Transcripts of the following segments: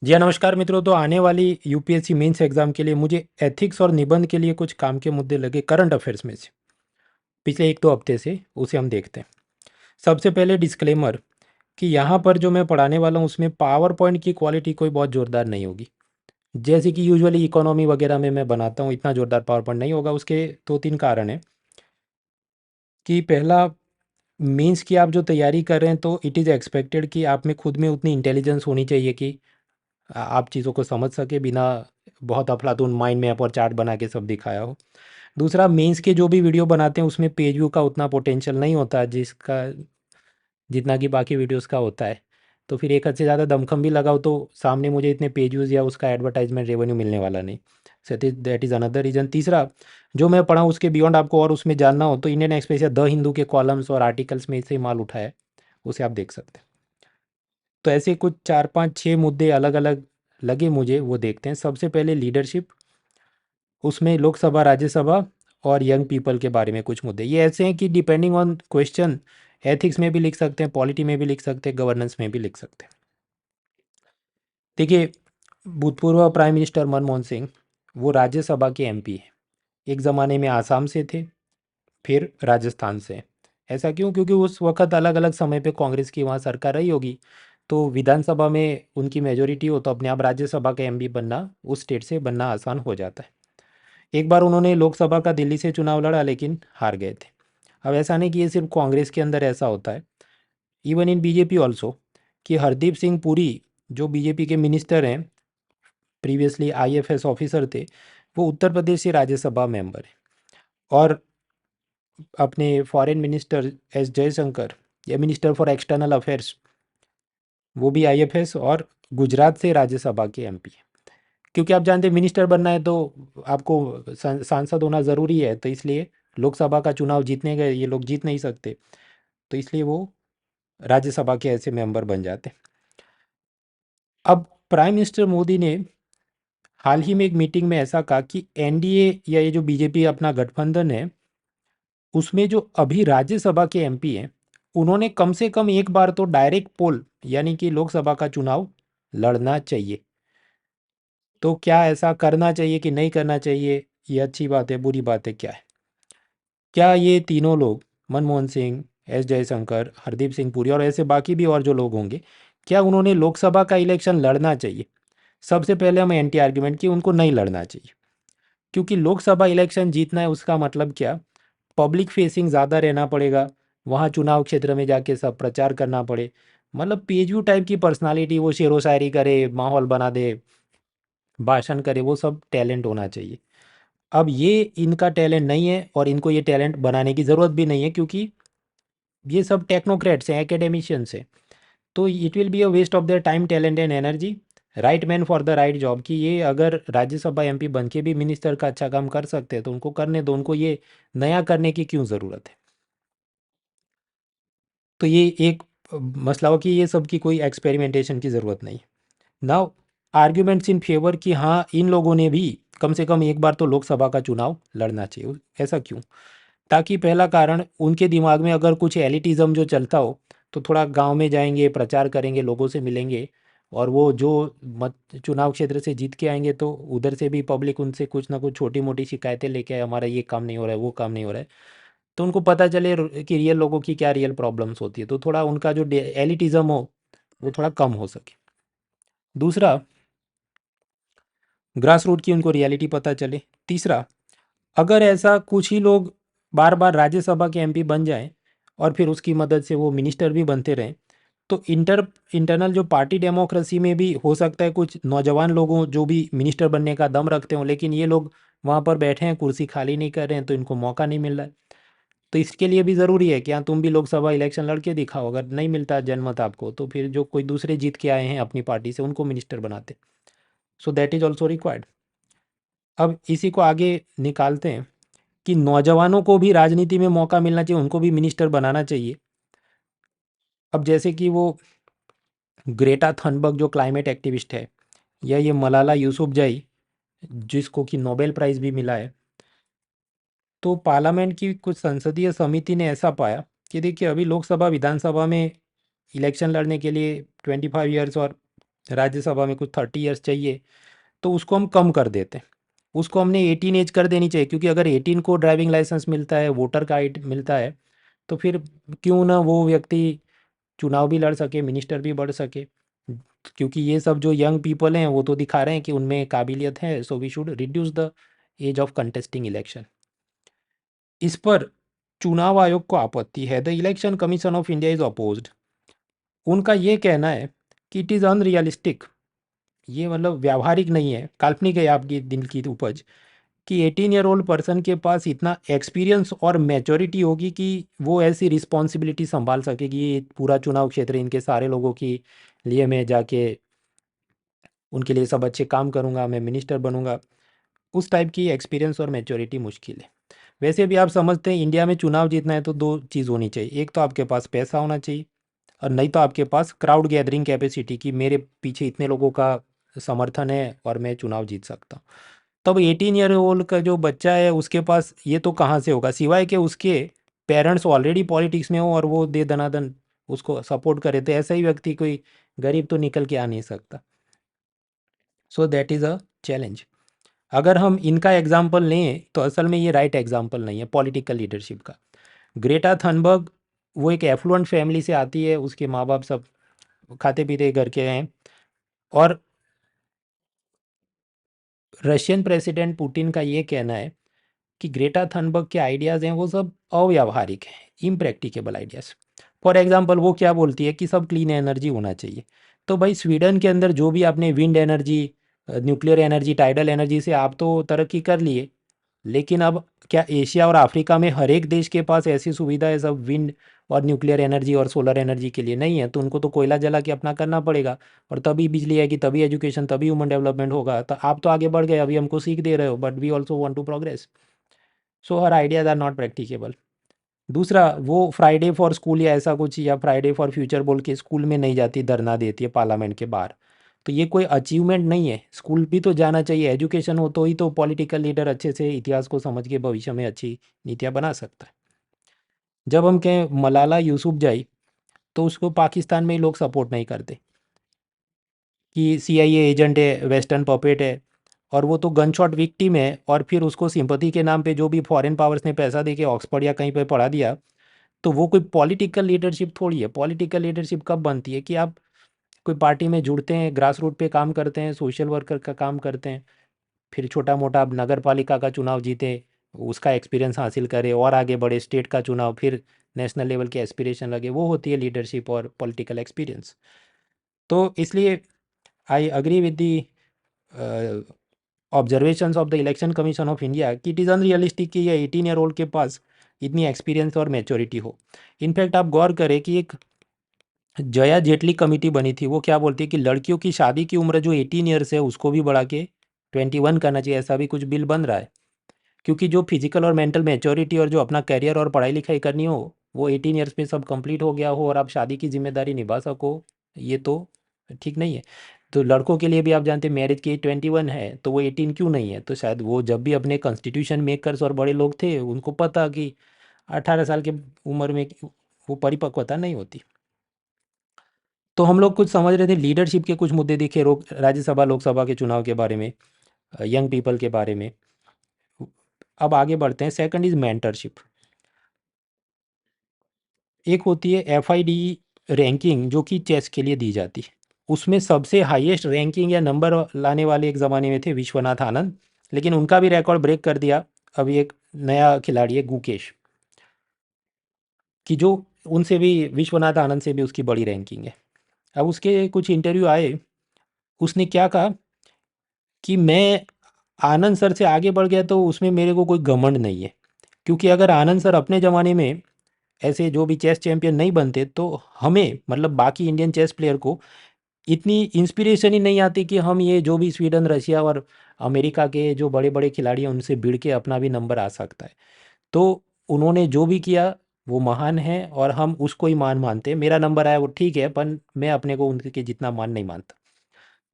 जी हाँ, नमस्कार मित्रों। तो आने वाली यूपीएससी मेंस एग्जाम के लिए मुझे एथिक्स और निबंध के लिए कुछ काम के मुद्दे लगे करंट अफेयर्स में से पिछले 1-2 हफ्ते से, उसे हम देखते हैं। सबसे पहले डिस्क्लेमर कि यहाँ पर जो मैं पढ़ाने वाला हूँ उसमें पावर पॉइंट की क्वालिटी कोई बहुत ज़ोरदार नहीं होगी। जैसे कि यूजुअली इकोनॉमी वगैरह में मैं बनाता हूँ, इतना ज़ोरदार पावर पॉइंट नहीं होगा। उसके 2-3 कारण हैं कि पहला, मेंस की आप जो तैयारी कर रहे हैं तो इट इज़ एक्सपेक्टेड कि आप में खुद में उतनी इंटेलिजेंस होनी चाहिए कि आप चीज़ों को समझ सके बिना बहुत अफलातून माइंड मैप और चार्ट बना के सब दिखाया हो। दूसरा, मेंस के जो भी वीडियो बनाते हैं उसमें पेज व्यू का उतना पोटेंशियल नहीं होता जिसका जितना कि बाकी वीडियोस का होता है। तो फिर एक हद से ज़्यादा दमखम भी लगाओ तो सामने मुझे इतने पेज व्यूज़ या उसका एडवर्टाइजमेंट रेवेन्यू मिलने वाला नहीं। So that is another reason. तीसरा, जो मैं पढ़ा हूँ उसके बियॉन्ड आपको और उसमें जानना हो तो इंडियन एक्सप्रेस या द हिंदू के कॉलम्स और आर्टिकल्स में से माल उठाया है, उसे आप देख सकते हैं। तो ऐसे कुछ 4-5-6 मुद्दे अलग अलग लगे मुझे, वो देखते हैं। सबसे पहले लीडरशिप, उसमें लोकसभा राज्यसभा और यंग पीपल के बारे में कुछ मुद्दे ये ऐसे हैं कि डिपेंडिंग ऑन क्वेश्चन एथिक्स में भी लिख सकते हैं, पॉलिटी में भी लिख सकते हैं, गवर्नेंस में भी लिख सकते हैं। देखिए, भूतपूर्व प्राइम मिनिस्टर मनमोहन सिंह वो राज्यसभा के एमपी हैं। एक ज़माने में आसाम से थे, फिर राजस्थान से। ऐसा क्यों? क्योंकि उस वक्त अलग अलग समय पे कांग्रेस की वहाँ सरकार रही होगी, तो विधानसभा में उनकी मेजोरिटी हो तो अपने आप राज्यसभा का एमपी बनना, उस स्टेट से बनना आसान हो जाता है। एक बार उन्होंने लोकसभा का दिल्ली से चुनाव लड़ा लेकिन हार गए थे। अब ऐसा नहीं कि ये सिर्फ कांग्रेस के अंदर ऐसा होता है, इवन इन बीजेपी ऑल्सो, कि हरदीप सिंह पुरी जो बीजेपी के मिनिस्टर हैं, प्रीवियसली आईएफएस ऑफिसर थे, वो उत्तर प्रदेश से राज्यसभा मेंबर हैं। और अपने फॉरेन मिनिस्टर एस जयशंकर या मिनिस्टर फॉर एक्सटर्नल अफेयर्स, वो भी आईएफएस और गुजरात से राज्यसभा के एमपी हैं। क्योंकि आप जानते हैं मिनिस्टर बनना है तो आपको सांसद होना ज़रूरी है, तो इसलिए लोकसभा का चुनाव जीतने गए ये लोग जीत नहीं सकते, तो इसलिए वो राज्यसभा के ऐसे मेंबर बन जाते हैं। अब प्राइम मिनिस्टर मोदी ने हाल ही में एक मीटिंग में ऐसा कहा कि एनडीए या ये जो बीजेपी अपना गठबंधन है, उसमें जो अभी राज्यसभा के एमपी हैं, उन्होंने कम से कम एक बार तो डायरेक्ट पोल यानी कि लोकसभा का चुनाव लड़ना चाहिए। तो क्या ऐसा करना चाहिए कि नहीं करना चाहिए, ये अच्छी बात है बुरी बात है क्या है? क्या ये तीनों लोग, मनमोहन सिंह, एस जयशंकर, हरदीप सिंह पुरी और ऐसे बाकी भी और जो लोग होंगे, क्या उन्होंने लोकसभा का इलेक्शन लड़ना चाहिए? सबसे पहले हम एंटी आर्ग्यूमेंट कि उनको नहीं लड़ना चाहिए। क्योंकि लोकसभा इलेक्शन जीतना है उसका मतलब क्या, पब्लिक फेसिंग ज़्यादा रहना पड़ेगा, वहाँ चुनाव क्षेत्र में जाके सब प्रचार करना पड़े। मतलब पेजू टाइप की पर्सनालिटी, वो शेरो शायरी करे, माहौल बना दे, भाषण करे, वो सब टैलेंट होना चाहिए। अब ये इनका टैलेंट नहीं है और इनको ये टैलेंट बनाने की ज़रूरत भी नहीं है, क्योंकि ये सब टेक्नोक्रेट्स हैं, एकेडमिशियंस हैं। तो it will be a waste of their time, talent and energy. Right man for the right job, कि ये अगर राज्यसभा एमपी बन के भी मिनिस्टर का अच्छा काम कर सकते हैं तो उनको करने दो, उनको ये नया करने की क्यों ज़रूरत है? तो ये एक मसला हो कि ये सब की कोई एक्सपेरिमेंटेशन की ज़रूरत नहीं। नाउ, आर्ग्यूमेंट्स इन फेवर कि हाँ इन लोगों ने भी कम से कम एक बार तो लोकसभा का चुनाव लड़ना चाहिए। ऐसा क्यों? ताकि पहला कारण, उनके दिमाग में अगर कुछ एलिटिज़म जो चलता हो तो थोड़ा गांव में जाएंगे, प्रचार करेंगे, लोगों से मिलेंगे, और वो जो मत चुनाव क्षेत्र से जीत के आएंगे तो उधर से भी पब्लिक उनसे कुछ ना कुछ छोटी मोटी शिकायतें लेके आए, हमारा ये काम नहीं हो रहा है, वो काम नहीं हो रहा है। तो उनको पता चले कि रियल लोगों की क्या रियल प्रॉब्लम्स होती है, तो थोड़ा उनका जो एलिटिज़म हो वो थोड़ा कम हो सके। दूसरा, ग्रास रूट की उनको रियलिटी पता चले। तीसरा, अगर ऐसा कुछ ही लोग बार बार राज्यसभा के एमपी बन जाएं और फिर उसकी मदद से वो मिनिस्टर भी बनते रहें, तो इंटरनल जो पार्टी डेमोक्रेसी में भी हो सकता है कुछ नौजवान लोगों जो भी मिनिस्टर बनने का दम रखते हों, लेकिन ये लोग वहाँ पर बैठे हैं, कुर्सी खाली नहीं कर रहे हैं, तो इनको मौका नहीं मिल रहा है। तो इसके लिए भी ज़रूरी है कि हाँ तुम भी लोकसभा इलेक्शन लड़के दिखाओ। अगर नहीं मिलता जनमत आपको तो फिर जो कोई दूसरे जीत के आए हैं अपनी पार्टी से उनको मिनिस्टर बनाते। So that is also required. अब इसी को आगे निकालते हैं कि नौजवानों को भी राजनीति में मौका मिलना चाहिए, उनको भी मिनिस्टर बनाना चाहिए। अब जैसे कि वो ग्रेटा थनबर्ग जो क्लाइमेट एक्टिविस्ट है, या ये मलाला यूसुफजई जिसको कि नोबेल प्राइज़ भी मिला है, तो पार्लियामेंट की कुछ संसदीय समिति ने ऐसा पाया कि देखिए अभी लोकसभा विधानसभा में इलेक्शन लड़ने के लिए 25 ईयर्स और राज्यसभा में कुछ 30 ईयर्स चाहिए, तो उसको हम कम कर देते हैं। उसको हमने 18 एज कर देनी चाहिए, क्योंकि अगर 18 को ड्राइविंग लाइसेंस मिलता है, वोटर कार्ड मिलता है, तो फिर क्यों ना वो व्यक्ति चुनाव भी लड़ सके, मिनिस्टर भी बढ़ सके। क्योंकि ये सब जो यंग पीपल हैं वो तो दिखा रहे हैं कि उनमें काबिलियत है, so we should reduce the age of contesting election. इस पर चुनाव आयोग को आपत्ति है। The election commission of India is opposed. उनका ये कहना है कि इट इज़ अनरियलिस्टिक, ये मतलब व्यावहारिक नहीं है, काल्पनिक है आपकी दिल की उपज, कि 18 ईयर ओल्ड पर्सन के पास इतना एक्सपीरियंस और मैच्योरिटी होगी कि वो ऐसी रिस्पॉन्सिबिलिटी संभाल सके कि ये पूरा चुनाव क्षेत्र इनके सारे लोगों के लिए मैं जाके उनके लिए सब अच्छे काम करूँगा, मैं मिनिस्टर बनूँगा। उस टाइप की एक्सपीरियंस और मैच्योरिटी मुश्किल है। वैसे भी आप समझते हैं इंडिया में चुनाव जीतना है तो दो चीज़ होनी चाहिए, एक तो आपके पास पैसा होना चाहिए, और नहीं तो आपके पास क्राउड गैदरिंग कैपेसिटी, कि मेरे पीछे इतने लोगों का समर्थन है और मैं चुनाव जीत सकता हूँ। तब 18 ईयर ओल्ड का जो बच्चा है उसके पास ये तो कहाँ से होगा, सिवाय कि उसके पेरेंट्स ऑलरेडी पॉलिटिक्स में हो और वो दे दनादन उसको सपोर्ट करे, तो ऐसा ही व्यक्ति कोई गरीब तो निकल के आ नहीं सकता। So that is a challenge. अगर हम इनका एग्जाम्पल लें तो असल में ये राइट एग्जाम्पल नहीं है पॉलिटिकल लीडरशिप का। ग्रेटा थनबर्ग वो एक एफ्लुएंट फैमिली से आती है, उसके माँ बाप सब खाते पीते घर के हैं, और रशियन प्रेसिडेंट पुतिन का ये कहना है कि ग्रेटा थनबर्ग के आइडियाज़ हैं वो सब अव्यावहारिक हैं, इम्प्रैक्टिकेबल आइडियाज़। फॉर एग्जांपल वो क्या बोलती है कि सब क्लीन एनर्जी होना चाहिए। तो भाई स्वीडन के अंदर जो भी आपने wind energy, nuclear energy, tidal energy से आप तो तरक्की कर लिए, लेकिन अब क्या एशिया और अफ्रीका में हर एक देश के पास ऐसी सुविधा है सब विंड और न्यूक्लियर एनर्जी और सोलर एनर्जी के लिए? नहीं है। तो उनको तो कोयला जला के अपना करना पड़ेगा, और तभी बिजली आएगी, तभी एजुकेशन, तभी ह्यूमन डेवलपमेंट होगा। तो आप तो आगे बढ़ गए, अभी हमको सीख दे रहे हो, but we also want to progress. So her ideas are not practicable. दूसरा, वो फ्राइडे फॉर स्कूल या ऐसा कुछ, या फ्राइडे फॉर फ्यूचर बोल के स्कूल में नहीं जाती, धरना देती है पार्लियामेंट के बाहर। तो ये कोई अचीवमेंट नहीं है। स्कूल भी तो जाना चाहिए, एजुकेशन हो तो ही तो पॉलिटिकल लीडर अच्छे से इतिहास को समझ के भविष्य में अच्छी नीतियाँ बना सकता है। जब हम कहें मलाला यूसुफजई, तो उसको पाकिस्तान में ही लोग सपोर्ट नहीं करते कि CIA एजेंट है, वेस्टर्न पपेट है, और वो तो गन शॉट विक्टिम है, और फिर उसको सिंपैथी के नाम पे जो भी फॉरेन पावर्स ने पैसा दे के ऑक्सफोर्ड या कहीं पे पढ़ा दिया, तो वो कोई पॉलिटिकल लीडरशिप थोड़ी है। पॉलिटिकल लीडरशिप कब बनती है कि आप कोई पार्टी में जुड़ते हैं, ग्रास रूट पे काम करते हैं, सोशल वर्कर का काम करते हैं, फिर छोटा मोटा आप नगर पालिका का चुनाव जीते, उसका एक्सपीरियंस हासिल करें और आगे बढ़े, स्टेट का चुनाव, फिर नेशनल लेवल के एस्पिरेशन लगे, वो होती है लीडरशिप और पॉलिटिकल एक्सपीरियंस। तो इसलिए I agree with the observations of the election commission of India कि इट इज़ अनरियलिस्टिक कि ये 18 ईयर ओल्ड के पास इतनी एक्सपीरियंस और मैच्योरिटी हो। इनफैक्ट आप गौर करें कि एक जया जेटली कमेटी बनी थी, वो क्या बोलती है कि लड़कियों की शादी की उम्र जो 18 ईयर्स है उसको भी बढ़ा के 21 करना चाहिए, ऐसा भी कुछ बिल बन रहा है। क्योंकि जो फिजिकल और मेंटल मैच्योरिटी और जो अपना करियर और पढ़ाई लिखाई करनी हो, वो 18 ईयर्स पे सब कंप्लीट हो गया हो और आप शादी की जिम्मेदारी निभा सको, ये तो ठीक नहीं है। तो लड़कों के लिए भी आप जानते हैं मैरिज की एज 21 है, तो वो 18 क्यों नहीं है? तो शायद वो जब भी अपने कॉन्स्टिट्यूशन मेकर्स और बड़े लोग थे उनको पता कि 18 साल की उम्र में वो परिपक्वता नहीं होती। तो हम लोग कुछ समझ रहे थे, लीडरशिप के कुछ मुद्दे दिखे राज्यसभा लोकसभा के चुनाव के बारे में, यंग पीपल के बारे में। अब आगे बढ़ते हैं। Second is mentorship. एक होती है FID रैंकिंग जो कि चेस के लिए दी जाती है। उसमें सबसे हाईएस्ट रैंकिंग या नंबर लाने वाले एक ज़माने में थे विश्वनाथ आनंद, लेकिन उनका भी रिकॉर्ड ब्रेक कर दिया। अभी एक नया खिलाड़ी है गुकेश, कि जो उनसे भी, विश्वनाथ आनंद से भी उसकी बड़ी रैंकिंग है। अब उसके कुछ इंटरव्यू आए, उसने क्या कहा कि मैं आनंद सर से आगे बढ़ गया तो उसमें मेरे को कोई घमंड नहीं है, क्योंकि अगर आनंद सर अपने ज़माने में ऐसे जो भी चेस चैंपियन नहीं बनते तो हमें, मतलब बाकी इंडियन चेस प्लेयर को, इतनी इंस्पिरेशन ही नहीं आती कि हम ये जो भी स्वीडन, रशिया और अमेरिका के जो बड़े बड़े खिलाड़ी हैं उनसे भिड़ के अपना भी नंबर आ सकता है। तो उन्होंने जो भी किया वो महान है और हम उसको ही मान मानते हैं। मेरा नंबर आया वो ठीक है, पर मैं अपने को उनके जितना मान नहीं मानता।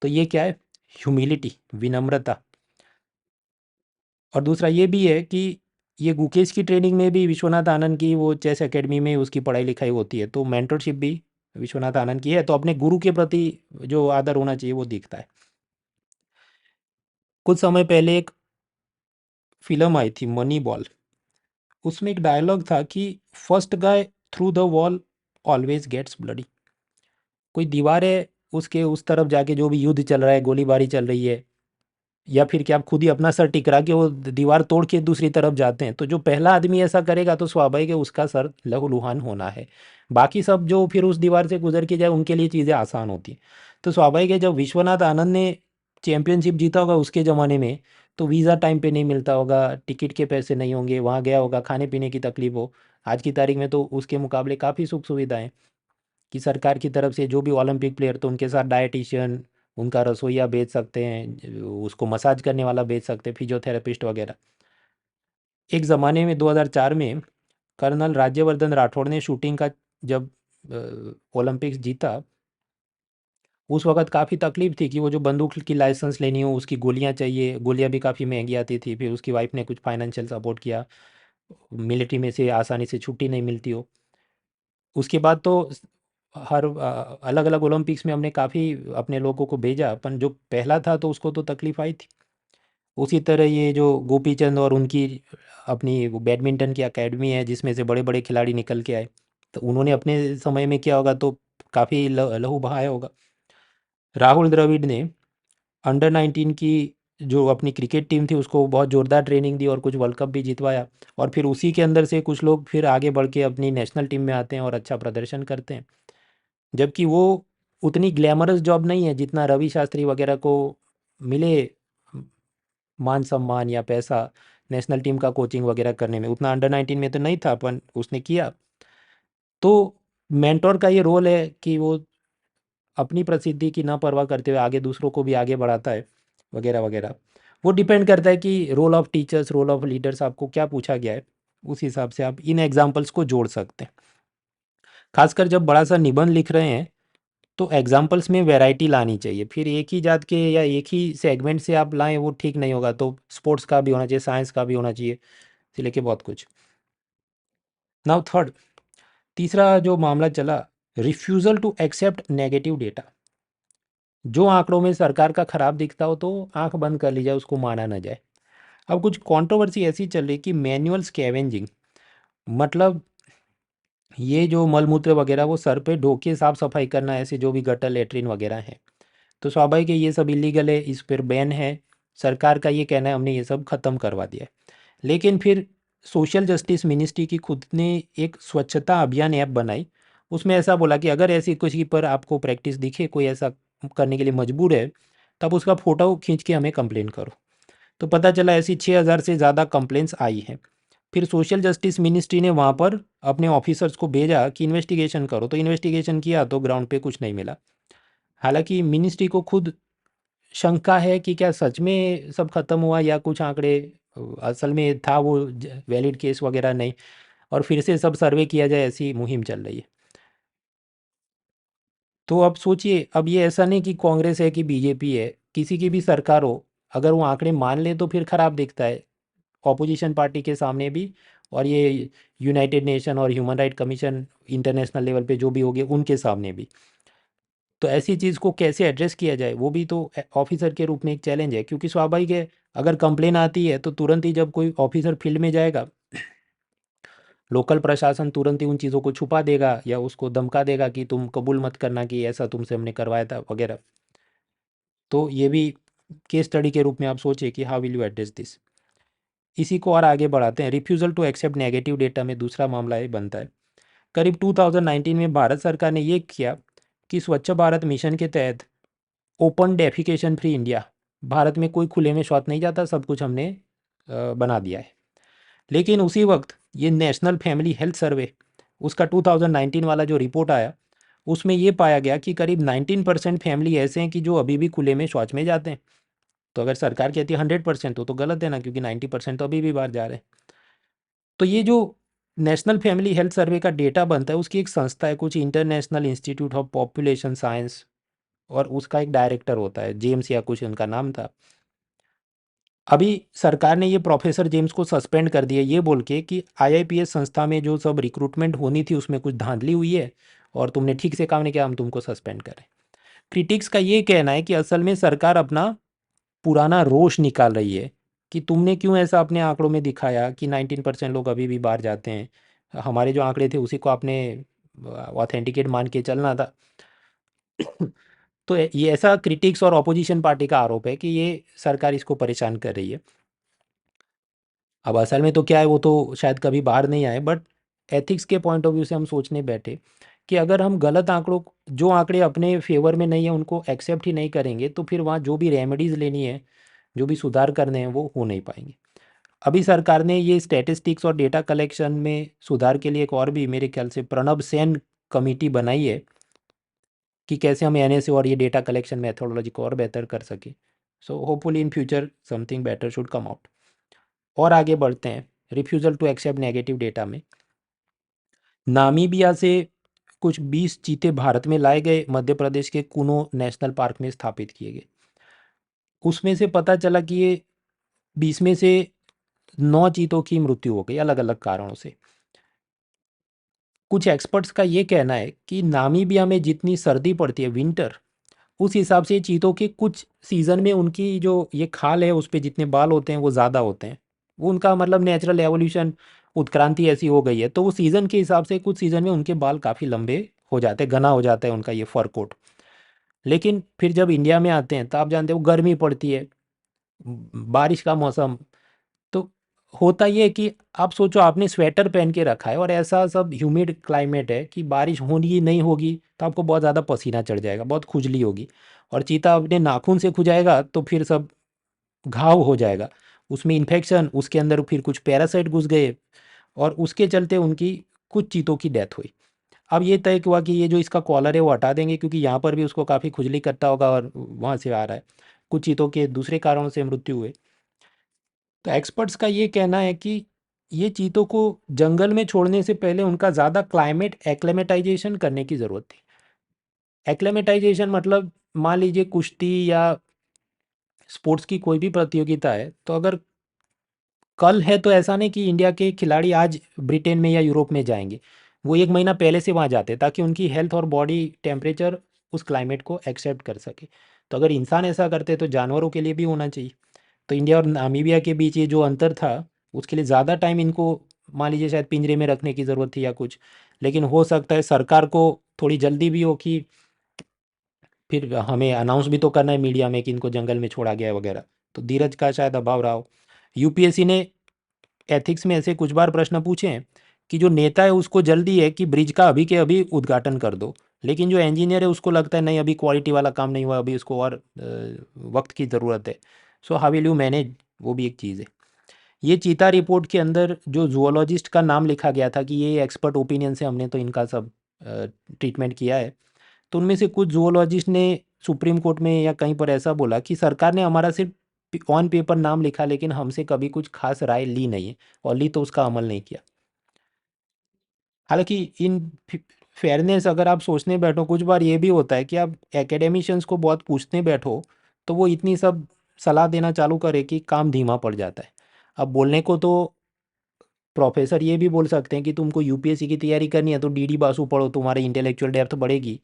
तो ये क्या है? ह्यूमिलिटी, विनम्रता। और दूसरा ये भी है कि ये गुकेश की ट्रेनिंग में भी विश्वनाथ आनंद की वो चेस एकेडमी में उसकी पढ़ाई लिखाई होती है, तो मेंटरशिप भी विश्वनाथ आनंद की है, तो अपने गुरु के प्रति जो आदर होना चाहिए वो दिखता है। कुछ समय पहले एक फिल्म आई थी मनी बॉल, उसमें एक डायलॉग था कि first guy through the wall always gets bloody. कोई दीवार है, उसके उस तरफ जाके जो भी युद्ध चल रहा है, गोलीबारी चल रही है, या फिर कि आप खुद ही अपना सर टिकरा के वो दीवार तोड़ के दूसरी तरफ जाते हैं, तो जो पहला आदमी ऐसा करेगा तो स्वाभाविक है उसका सर लहूलुहान होना है। बाकी सब जो फिर उस दीवार से गुजर के जाए उनके लिए चीज़ें आसान होती हैं। तो स्वाभाविक है जब विश्वनाथ आनंद ने चैंपियनशिप जीता होगा उसके ज़माने में, तो वीज़ा टाइम पे नहीं मिलता होगा, टिकट के पैसे नहीं होंगे, वहाँ गया होगा, खाने पीने की तकलीफ हो। आज की तारीख में तो उसके मुकाबले काफ़ी सुख सुविधाएं कि सरकार की तरफ से जो भी ओलंपिक प्लेयर, तो उनके साथ डाइटिशियन, उनका रसोइया बेच सकते हैं, उसको मसाज करने वाला बेच सकते हैं, फिजियोथेरेपिस्ट वगैरह। एक ज़माने में 2004 में कर्नल राज्यवर्धन राठौड़ ने शूटिंग का जब ओलंपिक्स जीता, उस वक्त काफ़ी तकलीफ थी कि वो जो बंदूक की लाइसेंस लेनी हो उसकी गोलियां चाहिए, गोलियां भी काफ़ी महंगी आती थी, फिर उसकी वाइफ ने कुछ फाइनेंशियल सपोर्ट किया, मिलिट्री में से आसानी से छुट्टी नहीं मिलती हो। उसके बाद तो हर अलग अलग ओलंपिक्स में हमने काफ़ी अपने लोगों को भेजा, पर जो पहला था तो उसको तो तकलीफ आई थी। उसी तरह ये जो गोपी चंद और उनकी अपनी वो बैडमिंटन की एकेडमी है जिसमें से बड़े बड़े खिलाड़ी निकल के आए, तो उन्होंने अपने समय में किया होगा तो काफ़ी लहू बहाया होगा। राहुल द्रविड़ ने अंडर 19 की जो अपनी क्रिकेट टीम थी उसको बहुत ज़ोरदार ट्रेनिंग दी और कुछ वर्ल्ड कप भी जितवाया, और फिर उसी के अंदर से कुछ लोग फिर आगे बढ़ के अपनी नेशनल टीम में आते हैं और अच्छा प्रदर्शन करते हैं। जबकि वो उतनी ग्लैमरस जॉब नहीं है जितना रवि शास्त्री वगैरह को मिले मान सम्मान या पैसा नेशनल टीम का कोचिंग वगैरह करने में, उतना अंडर 19 में तो नहीं था अपन उसने किया। तो मेंटोर का ये रोल है कि वो अपनी प्रसिद्धि की ना परवाह करते हुए आगे दूसरों को भी आगे बढ़ाता है वगैरह वगैरह। वो डिपेंड करता है कि role of teachers, role of leaders आपको क्या पूछा गया है, उस हिसाब से आप इन एग्जाम्पल्स को जोड़ सकते हैं। खासकर जब बड़ा सा निबंध लिख रहे हैं तो एग्जाम्पल्स में वैरायटी लानी चाहिए, फिर एक ही जात के या एक ही सेगमेंट से आप लाएं वो ठीक नहीं होगा। तो स्पोर्ट्स का भी होना चाहिए, साइंस का भी होना चाहिए, से लेके बहुत कुछ। नाउ थर्ड, तीसरा जो मामला चला, refusal to accept negative data. जो आंकड़ों में सरकार का खराब दिखता हो तो आंख बंद कर ली जाए, उसको माना ना जाए। अब कुछ कंट्रोवर्सी ऐसी चल रही कि मैनुअल स्कैवेंजिंग, मतलब ये जो मलमूत्र वगैरह वो सर पे ढो के साफ सफाई करना, ऐसे जो भी गटर लेटरिन वगैरह हैं, तो स्वाभाविक है ये सब इलीगल है, इस पर बैन है। सरकार का ये कहना है हमने ये सब ख़त्म करवा दिया है। लेकिन फिर सोशल जस्टिस मिनिस्ट्री की खुद ने एक स्वच्छता अभियान ऐप बनाई, उसमें ऐसा बोला कि अगर ऐसी किसी पर आपको प्रैक्टिस दिखे, कोई ऐसा करने के लिए मजबूर है, तब उसका फ़ोटो खींच के हमें कंप्लेन करो। तो पता चला ऐसी 6,000 से ज़्यादा कंप्लेंट्स आई हैं। फिर सोशल जस्टिस मिनिस्ट्री ने वहाँ पर अपने ऑफिसर्स को भेजा कि इन्वेस्टिगेशन करो, तो इन्वेस्टिगेशन किया तो ग्राउंड पे कुछ नहीं मिला। हालांकि मिनिस्ट्री को खुद शंका है कि क्या सच में सब खत्म हुआ या कुछ आंकड़े असल में था वो वैलिड केस वगैरह नहीं, और फिर से सब सर्वे किया जाए, ऐसी मुहिम चल रही है। तो अब सोचिए, अब ये ऐसा नहीं कि कांग्रेस है कि बीजेपी है, किसी की भी सरकार हो, अगर वो आंकड़े मान ले तो फिर खराब दिखता है ऑपोजिशन पार्टी के सामने भी, और ये यूनाइटेड नेशन और human right commission international level पे जो भी हो गए उनके सामने भी। तो ऐसी चीज़ को कैसे एड्रेस किया जाए वो भी तो ऑफिसर के रूप में एक चैलेंज है, क्योंकि स्वाभाविक है अगर कंप्लेन आती है तो तुरंत ही जब कोई ऑफिसर फील्ड में जाएगा, लोकल प्रशासन तुरंत ही उन चीज़ों को छुपा देगा या उसको धमका देगा कि तुम कबूल मत करना कि ऐसा तुमसे हमने करवाया था वगैरह। तो ये भी केस स्टडी के रूप में आप सोचिए कि how will you address this. इसी को और आगे बढ़ाते हैं, refusal to accept negative data में दूसरा मामला ये बनता है। करीब 2019 में भारत सरकार ने ये किया कि स्वच्छ भारत मिशन के तहत open defecation free India, Bharat में कोई खुले में शौच नहीं जाता, सब कुछ हमने बना दिया है। लेकिन उसी वक्त ये नेशनल फैमिली हेल्थ सर्वे, उसका 2019 वाला जो रिपोर्ट आया, उसमें ये पाया गया कि करीब 19% फैमिली ऐसे हैं कि जो अभी भी खुले में शौच में जाते हैं। तो अगर सरकार कहती है 100% तो गलत है ना, क्योंकि 90% तो अभी भी बाहर जा रहे हैं। तो ये जो नेशनल फैमिली हेल्थ सर्वे का डेटा बनता है, उसकी एक संस्था है कुछ, international institute of population science, और उसका एक डायरेक्टर होता है जेम्स या कुछ उनका नाम था। अभी सरकार ने ये प्रोफेसर जेम्स को सस्पेंड कर दिया ये बोल के कि आईआईपीएस संस्था में जो सब रिक्रूटमेंट होनी थी उसमें कुछ धांधली हुई है, और तुमने ठीक से काम नहीं किया, हम तुमको सस्पेंड करें। क्रिटिक्स का ये कहना है कि असल में सरकार अपना पुराना रोष निकाल रही है कि तुमने क्यों ऐसा अपने आंकड़ों में दिखाया कि 19% लोग अभी भी बाहर जाते हैं, हमारे जो आंकड़े थे उसी को आपने ऑथेंटिकेट मान के चलना था। तो ये ऐसा क्रिटिक्स और ऑपोजिशन पार्टी का आरोप है कि ये सरकार इसको परेशान कर रही है। अब असल में तो क्या है, वो तो शायद कभी बाहर नहीं आए, बट एथिक्स के पॉइंट ऑफ व्यू से हम सोचने बैठे कि अगर हम गलत आंकड़ों, जो आंकड़े अपने फेवर में नहीं है उनको एक्सेप्ट ही नहीं करेंगे, तो फिर वहाँ जो भी रेमेडीज़ लेनी है, जो भी सुधार करने हैं, वो हो नहीं पाएंगे। अभी सरकार ने ये स्टैटिस्टिक्स और डेटा कलेक्शन में सुधार के लिए एक और भी मेरे ख्याल से प्रणब सेन कमेटी बनाई है कि कैसे हम एनएसए और ये डेटा कलेक्शन मेथोडोलॉजी को और बेहतर कर सके। So hopefully in future something better should come out. और आगे बढ़ते हैं, refusal to accept negative data में नामीबिया से कुछ 20 चीते भारत में लाए गए, मध्य प्रदेश के कुनो नेशनल पार्क में स्थापित किए गए। उसमें से पता चला कि ये 20 में से 9 चीतों की मृत्यु हो गई अलग अलग कारणों से। कुछ एक्सपर्ट्स का ये कहना है कि नामीबिया में जितनी सर्दी पड़ती है विंटर, उस हिसाब से चीतों के कुछ सीज़न में उनकी जो ये खाल है उस पे जितने बाल होते हैं वो ज़्यादा होते हैं। वो उनका मतलब नेचुरल एवोल्यूशन, उत्क्रांति ऐसी हो गई है, तो वो सीज़न के हिसाब से कुछ सीज़न में उनके बाल काफ़ी लंबे हो जाते हैं, घना हो जाता है उनका ये फर कोट। लेकिन फिर जब इंडिया में आते हैं तो आप जानते हो गर्मी पड़ती है, बारिश का मौसम, तो होता ये है कि आप सोचो आपने स्वेटर पहन के रखा है और ऐसा सब ह्यूमिड क्लाइमेट है कि बारिश होगी नहीं होगी तो आपको बहुत ज़्यादा पसीना चढ़ जाएगा, बहुत खुजली होगी, और चीता अपने नाखून से खुजाएगा तो फिर सब घाव हो जाएगा, उसमें इन्फेक्शन, उसके अंदर फिर कुछ पैरासाइट घुस गए और उसके चलते उनकी कुछ चीतों की डेथ हुई। अब ये तय हुआ कि ये जो इसका कॉलर है वो हटा देंगे क्योंकि यहाँ पर भी उसको काफ़ी खुजली करता होगा और वहाँ से आ रहा है। कुछ चीतों के दूसरे कारणों से मृत्यु हुए। तो एक्सपर्ट्स का ये कहना है कि ये चीतों को जंगल में छोड़ने से पहले उनका ज़्यादा क्लाइमेट एक्लेमेटाइजेशन करने की ज़रूरत थी। एक्लेमेटाइजेशन मतलब मान लीजिए कुश्ती या स्पोर्ट्स की कोई भी प्रतियोगिता है, तो अगर कल है तो ऐसा नहीं कि इंडिया के खिलाड़ी आज ब्रिटेन में या यूरोप में जाएंगे, वो एक महीना पहले से वहाँ जाते ताकि उनकी हेल्थ और बॉडी टेम्परेचर उस क्लाइमेट को एक्सेप्ट कर सके। तो अगर इंसान ऐसा करते तो जानवरों के लिए भी होना चाहिए। तो इंडिया और नामीबिया के बीच ये जो अंतर था, उसके लिए ज़्यादा टाइम इनको मान लीजिए शायद पिंजरे में रखने की ज़रूरत थी या कुछ, लेकिन हो सकता है सरकार को थोड़ी जल्दी भी हो कि फिर हमें अनाउंस भी तो करना है मीडिया में कि इनको जंगल में छोड़ा गया है वगैरह, तो धीरज का शायद अभाव रहा हो। यूपीएससी ने एथिक्स में ऐसे कुछ बार प्रश्न पूछे हैं कि जो नेता है उसको जल्दी है कि ब्रिज का अभी के अभी उद्घाटन कर दो, लेकिन जो इंजीनियर है उसको लगता है नहीं अभी क्वालिटी वाला काम नहीं हुआ, अभी उसको और वक्त की ज़रूरत है। So how will you manage, वो भी एक चीज़ है। ये चीता रिपोर्ट के अंदर जो जूलॉजिस्ट का नाम लिखा गया था कि ये एक्सपर्ट ओपिनियन से हमने तो इनका सब ट्रीटमेंट किया है, तो उनमें से कुछ जूलॉजिस्ट ने सुप्रीम कोर्ट में या कहीं पर ऐसा बोला कि सरकार ने हमारा सिर्फ ऑन पेपर नाम लिखा लेकिन हमसे कभी कुछ खास राय ली नहीं है, और ली तो उसका अमल नहीं किया। हालांकि इन फेयरनेस अगर आप सोचने बैठो, कुछ बार ये भी होता है कि आप एकेडमिशियंस को बहुत पूछने बैठो तो वो इतनी सब सलाह देना चालू करे कि काम धीमा पड़ जाता है। अब बोलने को तो प्रोफेसर ये भी बोल सकते हैं कि तुमको यूपीएससी की तैयारी करनी है तो डीडी बासु पढ़ो, तुम्हारी इंटेलेक्चुअल डेप्थ बढ़ेगी,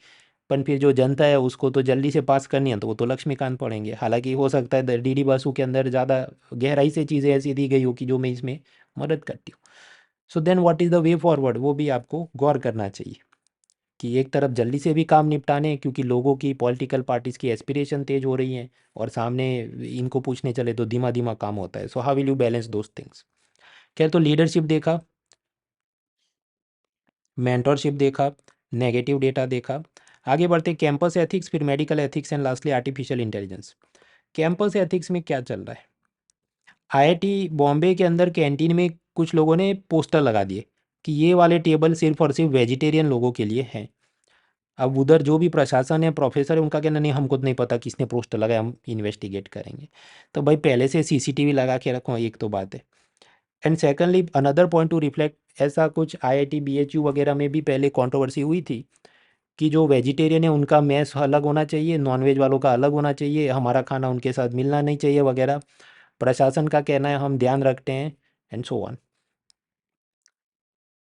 पर फिर जो जनता है उसको तो जल्दी से पास करनी है तो वो तो लक्ष्मीकांत पढ़ेंगे। हालांकि हो सकता है डीडी बासु के अंदर ज़्यादा गहराई से चीज़ें ऐसी दी गई हो कि जो मैं इसमें मदद करती हूँ। So then what is the way forward, वो भी आपको गौर करना चाहिए कि एक तरफ जल्दी से भी काम निपटाने क्योंकि लोगों की पॉलिटिकल पार्टीज़ की एस्पिरेशन तेज हो रही हैं, और सामने इनको पूछने चले तो धीमा धीमा काम होता है। So how will you balance those things. खैर, तो लीडरशिप देखा, मेंटरशिप देखा, नेगेटिव डेटा देखा। आगे बढ़ते कैंपस एथिक्स, फिर medical ethics and lastly artificial intelligence. Campus ethics में क्या चल रहा है, आईआईटी बॉम्बे के अंदर कैंटीन में कुछ लोगों ने पोस्टर लगा दिए कि ये वाले टेबल सिर्फ और सिर्फ वेजिटेरियन लोगों के लिए हैं। अब उधर जो भी प्रशासन है, प्रोफेसर है, उनका कहना नहीं हमको तो नहीं पता किसने पोस्टर लगाया, हम इन्वेस्टिगेट करेंगे। तो भाई पहले से सीसीटीवी लगा के रखो, एक तो बात है। And secondly another point two reflect, ऐसा कुछ आईआईटी बीएचयू वगैरह में भी पहले कंट्रोवर्सी हुई थी कि जो वेजिटेरियन है उनका मेस अलग होना चाहिए, नॉनवेज वालों का अलग होना चाहिए, हमारा खाना उनके साथ मिलना नहीं चाहिए वगैरह। प्रशासन का कहना है हम ध्यान रखते हैं एंड सो ऑन।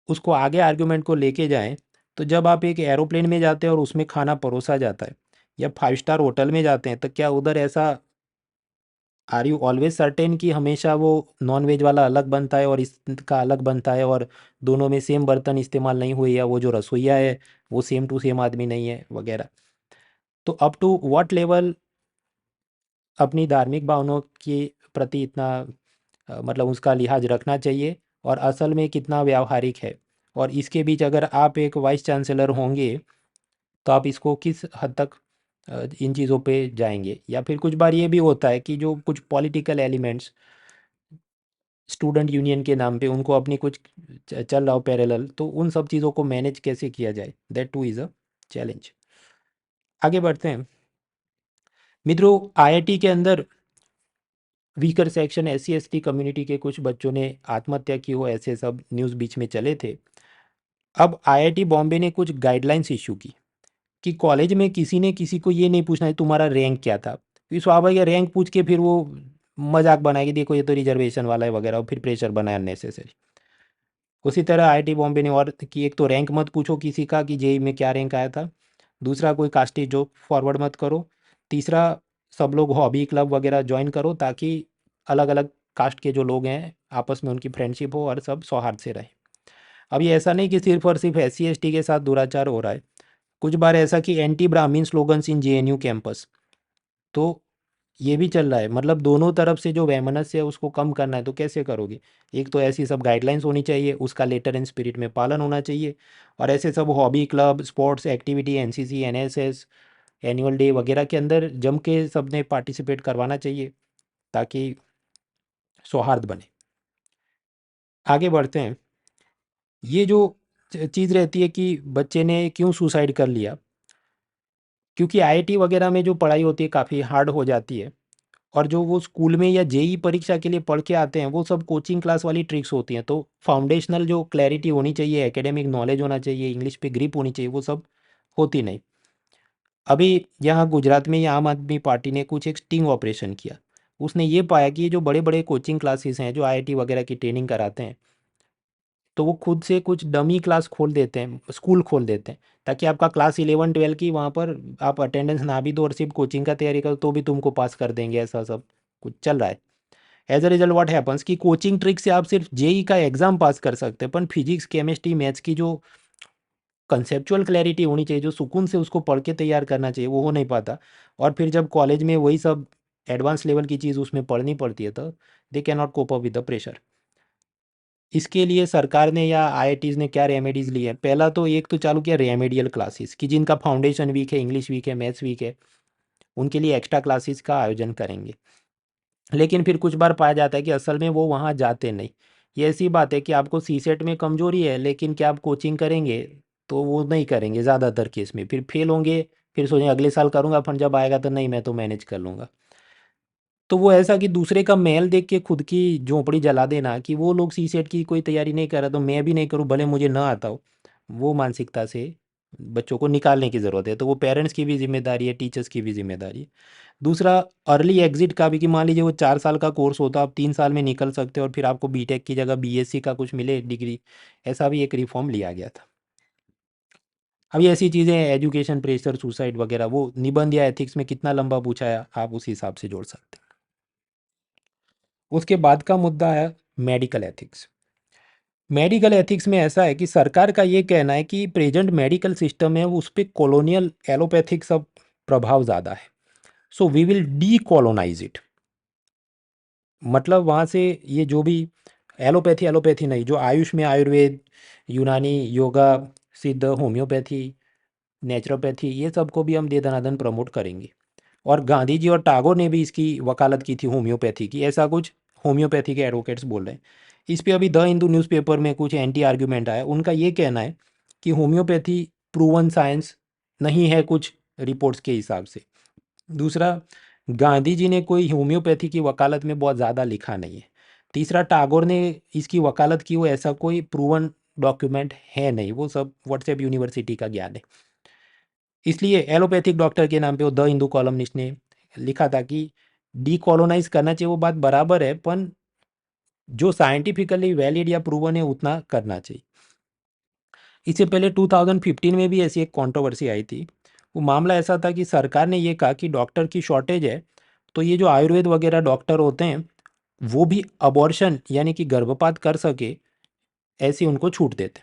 उसको आगे आर्गूमेंट को लेके जाएं तो जब आप एक एरोप्लेन में जाते हैं और उसमें खाना परोसा जाता है, या 5 स्टार होटल में जाते हैं, तो क्या उधर ऐसा आर यू ऑलवेज सर्टेन कि हमेशा वो नॉन वेज वाला अलग बनता है और इसका अलग बनता है, और दोनों में सेम बर्तन इस्तेमाल नहीं हुए, या वो जो रसोइया है वो सेम टू सेम आदमी नहीं है वगैरह। तो अप टू व्हाट लेवल अपनी धार्मिक भावनाओं के प्रति इतना मतलब उसका लिहाज रखना चाहिए, और असल में कितना व्यावहारिक है। और इसके बीच अगर आप एक वाइस चांसलर होंगे तो आप इसको किस हद तक इन चीज़ों पे जाएंगे। या फिर कुछ बार ये भी होता है कि जो कुछ पॉलिटिकल एलिमेंट्स स्टूडेंट यूनियन के नाम पे उनको अपनी कुछ चल रहा हो पैरेलल, तो उन सब चीज़ों को मैनेज कैसे किया जाए, that two is a challenge. आगे बढ़ते हैं मित्रों। आईआईटी के अंदर weaker section SC ST community के कुछ बच्चों ने आत्महत्या की हो, ऐसे सब न्यूज़ बीच में चले थे। अब आईआईटी बॉम्बे ने कुछ गाइडलाइंस इशू की कि कॉलेज में किसी ने किसी को ये नहीं पूछना है तुम्हारा रैंक क्या था, क्योंकि स्वाभाविक है रैंक पूछ के फिर वो मजाक बनाएगी, देखो ये तो रिजर्वेशन वाला है वगैरह, और फिर प्रेशर बनाया अननेसेसरी। उसी तरह आईआईटी बॉम्बे ने और कि एक तो रैंक मत पूछो किसी का कि जेई में क्या रैंक आया था। दूसरा, कोई कास्टी जोक फॉरवर्ड मत करो। तीसरा, सब लोग हॉबी क्लब वगैरह ज्वाइन करो ताकि अलग अलग कास्ट के जो लोग हैं आपस में उनकी फ्रेंडशिप हो और सब सौहार्द से रहे। अब ये ऐसा नहीं कि सिर्फ और सिर्फ SC ST के साथ दुराचार हो रहा है, कुछ बार ऐसा कि एंटी ब्राह्मीण स्लोगन्स इन JNU कैंपस, तो ये भी चल रहा है। मतलब दोनों तरफ से जो वैमनस्य है उसको कम करना है तो कैसे करोगे। एक तो ऐसी सब गाइडलाइंस होनी चाहिए, उसका लेटर एंड स्पिरिट में पालन होना चाहिए, और ऐसे सब hobby club sports activity NCC NSS annual day वगैरह के अंदर जम के सबने पार्टिसिपेट करवाना चाहिए ताकि सौहार्द बने। आगे बढ़ते हैं। ये जो चीज़ रहती है कि बच्चे ने क्यों सुसाइड कर लिया, क्योंकि आईआईटी वगैरह में जो पढ़ाई होती है काफ़ी हार्ड हो जाती है, और जो वो स्कूल में या जेई परीक्षा के लिए पढ़ के आते हैं वो सब कोचिंग क्लास वाली ट्रिक्स होती हैं। तो फाउंडेशनल जो क्लैरिटी होनी चाहिए, एकेडमिक नॉलेज होना चाहिए, इंग्लिश पे ग्रिप होनी चाहिए, वो सब होती नहीं। अभी यहाँ गुजरात में ही आम आदमी पार्टी ने कुछ एक स्टिंग ऑपरेशन किया। उसने ये पाया कि ये जो बड़े बड़े कोचिंग क्लासेस हैं जो आईआईटी वगैरह की ट्रेनिंग कराते हैं, तो वो खुद से कुछ डमी क्लास खोल देते हैं, स्कूल खोल देते हैं, ताकि आपका क्लास 11 12 की वहाँ पर आप अटेंडेंस ना भी दो और सिर्फ कोचिंग का तैयारी करो तो भी तुमको पास कर देंगे। ऐसा सब कुछ चल रहा है। As a result what happens कि कोचिंग ट्रिक से आप सिर्फ जेई का एग्जाम पास कर सकते हैं, पर फिजिक्स केमिस्ट्री मैथ्स की जो कंसेप्चुअल क्लैरिटी होनी चाहिए, जो सुकून से उसको पढ़ के तैयार करना चाहिए, वो हो नहीं पाता। और फिर जब कॉलेज में वही सब एडवांस लेवल की चीज़ उसमें पढ़नी पड़ती है तो they can not cope up with the pressure. इसके लिए सरकार ने या आईआईटीज़ ने क्या रेमेडीज़ ली है। पहला तो एक तो चालू किया रेमेडियल क्लासेस, कि जिनका फाउंडेशन वीक है, इंग्लिश वीक है, मैथ्स वीक है, उनके लिए एक्स्ट्रा क्लासेस का आयोजन करेंगे। लेकिन फिर कुछ बार पाया जाता है कि असल में वो वहाँ जाते नहीं। ये ऐसी बात है कि आपको सीसेट में कमजोरी है लेकिन क्या आप कोचिंग करेंगे, तो वो नहीं करेंगे ज़्यादातर केस में, फिर फेल होंगे, फिर सोचेंगे अगले साल करूँगा, फंड जब आएगा तो नहीं मैं तो मैनेज कर लूँगा। तो वो ऐसा कि दूसरे का महल देख के खुद की झोंपड़ी जला देना, कि वो लोग सीसेट की कोई तैयारी नहीं कर रहा तो मैं भी नहीं करूँ भले मुझे ना आता हो, वो मानसिकता से बच्चों को निकालने की ज़रूरत है। तो वो पेरेंट्स की भी जिम्मेदारी है, टीचर्स की भी जिम्मेदारी है। दूसरा, अर्ली एग्जिट का भी, कि मान लीजिए वो 4 साल का कोर्स होता आप 3 साल में निकल सकते हो और फिर आपको बीटेक की जगह बीएससी का कुछ मिले डिग्री, ऐसा भी एक रिफॉर्म लिया गया था। अब ये ऐसी चीज़ें एजुकेशन प्रेशर सुसाइड वगैरह, वो निबंध या एथिक्स में कितना लंबा पूछा है आप उस हिसाब से जोड़ सकते हैं। उसके बाद का मुद्दा है मेडिकल एथिक्स। मेडिकल एथिक्स में ऐसा है कि सरकार का ये कहना है कि प्रेजेंट मेडिकल सिस्टम है उस पर कॉलोनियल एलोपैथिक सब प्रभाव ज़्यादा है, so we will decolonize it. मतलब वहाँ से ये जो भी एलोपैथी एलोपैथी नहीं, जो आयुष में आयुर्वेद, यूनानी, योगा, सिद्ध, होम्योपैथी, नेचुरोपैथी, ये सब को भी हम दे दनादन प्रमोट करेंगे। और गांधी जी और टागोर ने भी इसकी वकालत की थी होम्योपैथी की, ऐसा कुछ होम्योपैथी के एडवोकेट्स बोल रहे हैं। इस पे अभी द हिंदू न्यूज़पेपर में कुछ एंटी आर्ग्यूमेंट आया। उनका ये कहना है कि होम्योपैथी प्रूवन साइंस नहीं है कुछ रिपोर्ट्स के हिसाब से। दूसरा, गांधी जी ने कोई होम्योपैथी की वकालत में बहुत ज़्यादा लिखा नहीं है। तीसरा, टागोर ने इसकी वकालत की, वो ऐसा कोई प्रूवन डॉक्यूमेंट है नहीं, वो सब व्हाट्सएप यूनिवर्सिटी का ज्ञान है। इसलिए एलोपैथिक डॉक्टर के नाम पे वो द हिंदू कॉलमनिस्ट ने लिखा था कि डीकोलोनाइज करना चाहिए, वो बात बराबर है, पर जो साइंटिफिकली वैलिड या प्रूवन है उतना करना चाहिए। इससे पहले 2015 में भी ऐसी एक कंट्रोवर्सी आई थी। वो मामला ऐसा था कि सरकार ने ये कहा कि डॉक्टर की शॉर्टेज है, तो ये जो आयुर्वेद वगैरह डॉक्टर होते हैं वो भी अबॉर्शन यानी कि गर्भपात कर सके ऐसी उनको छूट देते।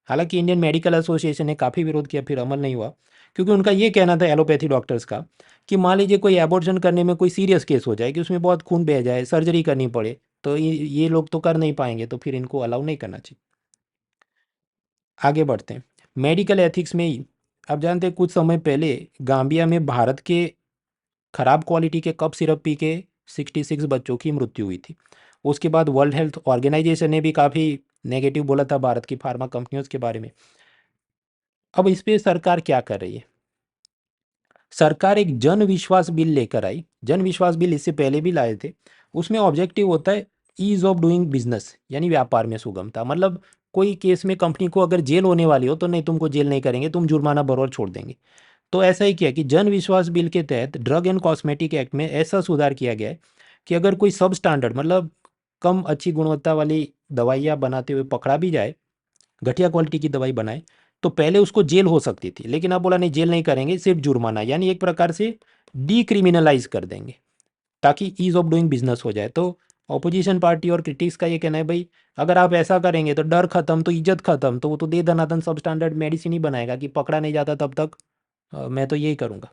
हालांकि इंडियन मेडिकल एसोसिएशन ने काफ़ी विरोध किया, फिर अमल नहीं हुआ, क्योंकि उनका ये कहना था एलोपैथी डॉक्टर्स का कि मान लीजिए कोई एबॉर्शन करने में कोई सीरियस केस हो जाए कि उसमें बहुत खून बह जाए, सर्जरी करनी पड़े, तो ये लोग तो कर नहीं पाएंगे, तो फिर इनको अलाउ नहीं करना चाहिए। आगे बढ़ते हैं मेडिकल एथिक्स में ही। आप जानते हैं कुछ समय पहले गाम्बिया में भारत के खराब क्वालिटी के कप सिरप पी के 66 बच्चों की मृत्यु हुई थी। उसके बाद वर्ल्ड हेल्थ ऑर्गेनाइजेशन ने भी काफ़ी नेगेटिव बोला था भारत की फार्मा कंपनियों के बारे में। अब इस पे सरकार क्या कर रही है? सरकार एक जन विश्वास बिल लेकर आई। जन विश्वास बिल इससे पहले भी लाए थे। उसमें ऑब्जेक्टिव होता है ईज ऑफ डूइंग बिजनेस, यानी व्यापार में सुगमता। मतलब कोई केस में कंपनी को अगर जेल होने वाली हो तो नहीं, तुमको जेल नहीं करेंगे, तुम जुर्माना भरो और छोड़ देंगे। तो ऐसा ही किया कि जन विश्वास बिल के तहत ड्रग एंड कॉस्मेटिक एक्ट में ऐसा सुधार किया गया है कि अगर कोई सब स्टैंडर्ड मतलब कम अच्छी गुणवत्ता वाली दवाइयाँ बनाते हुए पकड़ा भी जाए, घटिया क्वालिटी की दवाई बनाए, तो पहले उसको जेल हो सकती थी, लेकिन अब बोला नहीं, जेल नहीं करेंगे, सिर्फ जुर्माना, यानी एक प्रकार से डीक्रिमिनलाइज कर देंगे ताकि ईज ऑफ डूइंग बिजनेस हो जाए। तो ऑपोजिशन पार्टी और क्रिटिक्स का ये कहना है भाई, अगर आप ऐसा करेंगे तो डर खत्म, तो इज्जत खत्म, तो वो तो दे दनादन सब स्टैंडर्ड मेडिसिन ही बनाएगा कि पकड़ा नहीं जाता तब तक मैं तो यही करूँगा।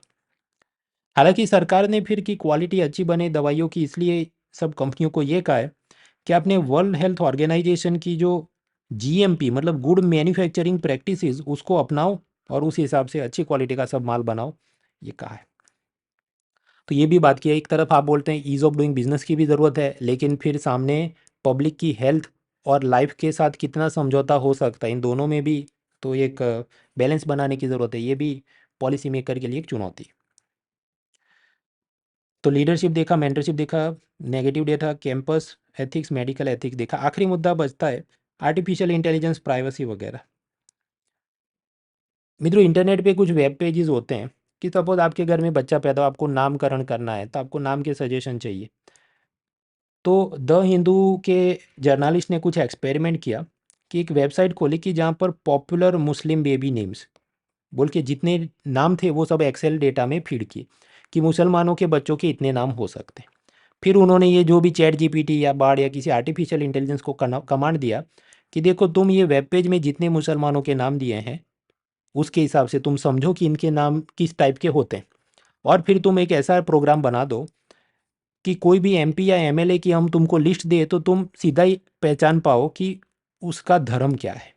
हालांकि सरकार ने फिर की क्वालिटी अच्छी बने दवाइयों की, इसलिए सब कंपनियों को ये कहा है कि आपने वर्ल्ड हेल्थ ऑर्गेनाइजेशन की जो जीएमपी मतलब गुड मैन्युफैक्चरिंग प्रैक्टिसेस उसको अपनाओ और उस हिसाब से अच्छी क्वालिटी का सब माल बनाओ, ये कहा है। तो ये भी बात की है, एक तरफ आप बोलते हैं ईज़ ऑफ डूइंग बिजनेस की भी ज़रूरत है, लेकिन फिर सामने पब्लिक की हेल्थ और लाइफ के साथ कितना समझौता हो सकता है, इन दोनों में भी तो एक बैलेंस बनाने की ज़रूरत है। ये भी पॉलिसी मेकर के लिए एक चुनौती है। तो लीडरशिप देखा, मेंटरशिप देखा, नेगेटिव देखा, कैंपस एथिक्स, मेडिकल एथिक्स देखा। आखिरी मुद्दा बचता है आर्टिफिशियल इंटेलिजेंस, प्राइवेसी वगैरह। मित्रों, इंटरनेट पे कुछ वेब पेजेस होते हैं कि सपोज आपके घर में बच्चा पैदा हो, आपको नामकरण करना है, तो आपको नाम के सजेशन चाहिए। तो द हिंदू के जर्नलिस्ट ने कुछ एक्सपेरिमेंट किया कि एक वेबसाइट खोली कि जहाँ पर पॉपुलर मुस्लिम बेबी नेम्स बोल के जितने नाम थे वो सब एक्सेल डेटा में फीड किए कि मुसलमानों के बच्चों के इतने नाम हो सकते हैं। फिर उन्होंने ये जो भी चैट जीपीटी या बार्ड या किसी आर्टिफिशियल इंटेलिजेंस को कमांड दिया कि देखो तुम ये वेब पेज में जितने मुसलमानों के नाम दिए हैं उसके हिसाब से तुम समझो कि इनके नाम किस टाइप के होते हैं, और फिर तुम एक ऐसा प्रोग्राम बना दो कि कोई भी एमपी या एमएलए की हम तुमको लिस्ट दे तो तुम सीधा ही पहचान पाओ कि उसका धर्म क्या है।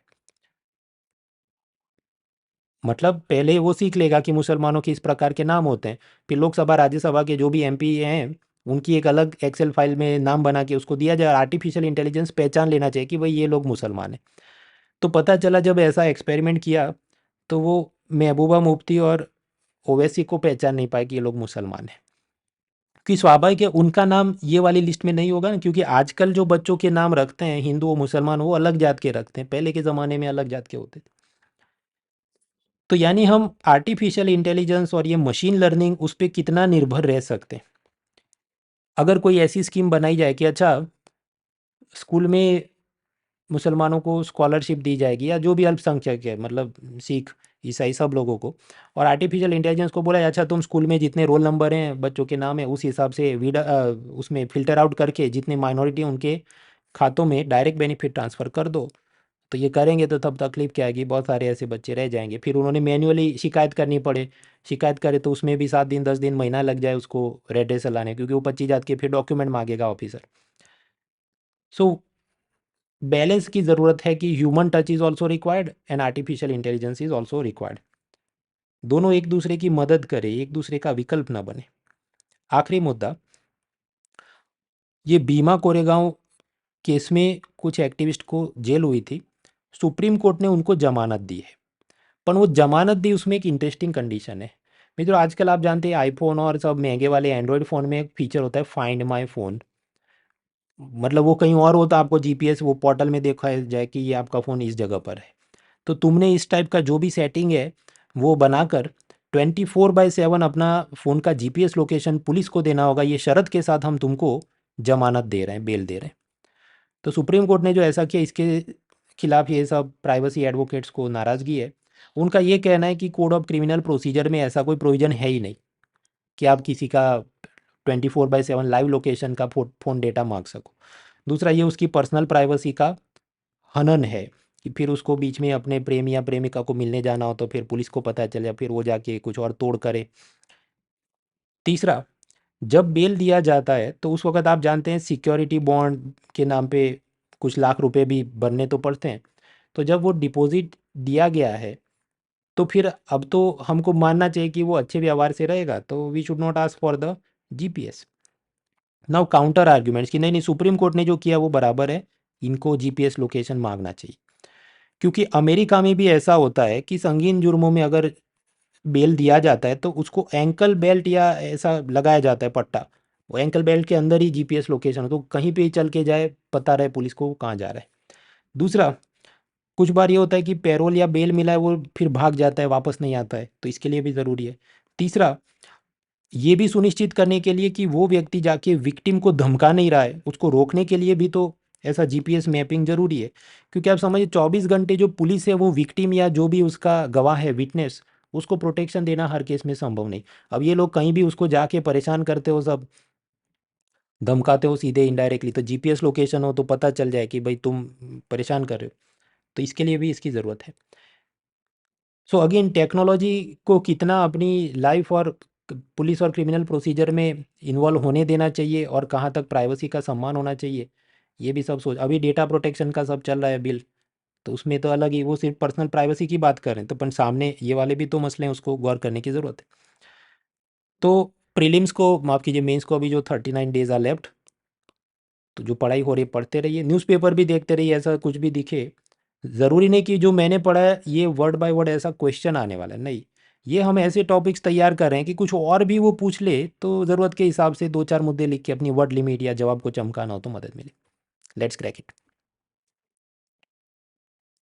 मतलब पहले वो सीख लेगा कि मुसलमानों के इस प्रकार के नाम होते हैं, फिर लोकसभा राज्यसभा के जो भी एमपी हैं उनकी एक अलग एक्सेल फाइल में नाम बना के उसको दिया जाए, आर्टिफिशियल इंटेलिजेंस पहचान लेना चाहिए कि भाई ये लोग मुसलमान हैं। तो पता चला जब ऐसा एक्सपेरिमेंट किया तो वो महबूबा मुफ्ती और ओवैसी को पहचान नहीं पाए कि ये लोग मुसलमान हैं। कि स्वाभाविक है उनका नाम ये वाली लिस्ट में नहीं होगा ना, क्योंकि आजकल जो बच्चों के नाम रखते हैं हिंदू और मुसलमान वो अलग जात के रखते हैं, पहले के ज़माने में अलग जात के होते थे। तो यानी हम आर्टिफिशियल इंटेलिजेंस और ये मशीन लर्निंग उस पर कितना निर्भर रह सकते हैं। अगर कोई ऐसी स्कीम बनाई जाए कि अच्छा स्कूल में मुसलमानों को स्कॉलरशिप दी जाएगी या जो भी अल्पसंख्यक है मतलब सिख ईसाई सब लोगों को, और आर्टिफिशियल इंटेलिजेंस को बोला जाए, अच्छा तुम स्कूल में जितने रोल नंबर हैं बच्चों के नाम है उस हिसाब से उसमें फिल्टर आउट करके जितने माइनॉरिटी उनके खातों में डायरेक्ट बेनिफिट ट्रांसफ़र कर दो। तो ये करेंगे तो तब तकलीफ क्या आएगी, बहुत सारे ऐसे बच्चे रह जाएंगे, फिर उन्होंने मैन्युअली शिकायत करनी पड़े। शिकायत करे तो उसमें भी 7 दिन 10 दिन महीना लग जाए उसको रेड्रेसल लाने, क्योंकि वो 25 जात के फिर डॉक्यूमेंट मांगेगा ऑफिसर। सो बैलेंस की ज़रूरत है कि human touch is also required and artificial intelligence is also required. दोनों एक दूसरे की मदद करें, एक दूसरे का विकल्प ना बने। आखिरी मुद्दा, ये भीमा कोरेगांव केस में कुछ एक्टिविस्ट को जेल हुई थी, सुप्रीम कोर्ट ने उनको जमानत दी है। पर वो जमानत दी उसमें एक इंटरेस्टिंग कंडीशन है। मित्रों, आजकल आप जानते हैं आईफोन और सब महंगे वाले एंड्रॉयड फ़ोन में एक फीचर होता है फाइंड माय फ़ोन। मतलब वो कहीं और हो तो आपको जीपीएस वो पोर्टल में देखा जाए कि ये आपका फ़ोन इस जगह पर है। तो तुमने इस टाइप का जो भी सेटिंग है वो बनाकर 24/7 अपना फ़ोन का जीपीएस लोकेशन पुलिस को देना होगा, ये शर्त के साथ हम तुमको जमानत दे रहे हैं, बेल दे रहे हैं। तो सुप्रीम कोर्ट ने जो ऐसा किया इसके खिलाफ ये सब प्राइवेसी एडवोकेट्स को नाराज़गी है। उनका ये कहना है कि कोड ऑफ क्रिमिनल प्रोसीजर में ऐसा कोई प्रोविज़न है ही नहीं कि आप किसी का 24/7 लाइव लोकेशन का फ़ोन डेटा मांग सको। दूसरा, ये उसकी पर्सनल प्राइवेसी का हनन है कि फिर उसको बीच में अपने प्रेमी या प्रेमिका को मिलने जाना हो तो फिर पुलिस को पता चले या फिर वो जाके कुछ और तोड़ करे। तीसरा, जब बेल दिया जाता है तो उस वक्त आप जानते हैं सिक्योरिटी बॉन्ड के नाम पे कुछ लाख रुपए भी भरने तो पड़ते हैं। तो जब वो डिपॉजिट दिया गया है तो फिर अब तो हमको मानना चाहिए कि वो अच्छे व्यवहार से रहेगा, तो we should not ask for the GPS. Now counter arguments कि नहीं नहीं, सुप्रीम कोर्ट ने जो किया वो बराबर है, इनको जीपीएस लोकेशन मांगना चाहिए। क्योंकि अमेरिका में भी ऐसा होता है कि संगीन जुर्मों में अगर बेल दिया जाता है तो उसको एंकल बेल्ट या ऐसा लगाया जाता है पट्टा, वो एंकल बेल्ट के अंदर ही जीपीएस लोकेशन हो, तो कहीं पे ही चल के जाए पता रहे पुलिस को वो कहाँ जा रहा है। दूसरा, कुछ बार ये होता है कि पैरोल या बेल मिला है वो फिर भाग जाता है, वापस नहीं आता है, तो इसके लिए भी ज़रूरी है। तीसरा, ये भी सुनिश्चित करने के लिए कि वो व्यक्ति जाके विक्टिम को धमका नहीं रहा है, उसको रोकने के लिए भी तो ऐसा जीपीएस मैपिंग जरूरी है। क्योंकि आप समझिए 24 घंटे जो पुलिस है वो विक्टिम या जो भी उसका गवाह है, विटनेस, उसको प्रोटेक्शन देना हर केस में संभव नहीं। अब ये लोग कहीं भी उसको जाके परेशान करते हो, सब धमकाते हो सीधे इनडायरेक्टली, तो जीपीएस लोकेशन हो तो पता चल जाए कि भाई तुम परेशान कर रहे हो, तो इसके लिए भी इसकी ज़रूरत है। सो अगेन, टेक्नोलॉजी को कितना अपनी लाइफ और पुलिस और क्रिमिनल प्रोसीजर में इन्वॉल्व होने देना चाहिए और कहाँ तक प्राइवेसी का सम्मान होना चाहिए, ये भी सब सोच। अभी डेटा प्रोटेक्शन का सब चल रहा है बिल, तो उसमें तो अलग ही, वो सिर्फ पर्सनल प्राइवेसी की बात कर रहे हैं, तो पर सामने ये वाले भी तो मसले हैं, उसको गौर करने की ज़रूरत है। तो प्रीलिम्स को माफ़ कीजिए, मेंस को अभी जो 39 डेज आर लेफ्ट, तो जो पढ़ाई हो रही है पढ़ते रहिए, न्यूज़पेपर भी देखते रहिए, ऐसा कुछ भी दिखे, ज़रूरी नहीं कि जो मैंने पढ़ा है ये वर्ड बाय वर्ड ऐसा क्वेश्चन आने वाला है, नहीं। ये हम ऐसे टॉपिक्स तैयार कर रहे हैं कि कुछ और भी वो पूछ ले तो ज़रूरत के हिसाब से 2-4 मुद्दे लिख के अपनी वर्ड लिमिट या जवाब को चमकाना हो तो मदद मिले। Let's crack it.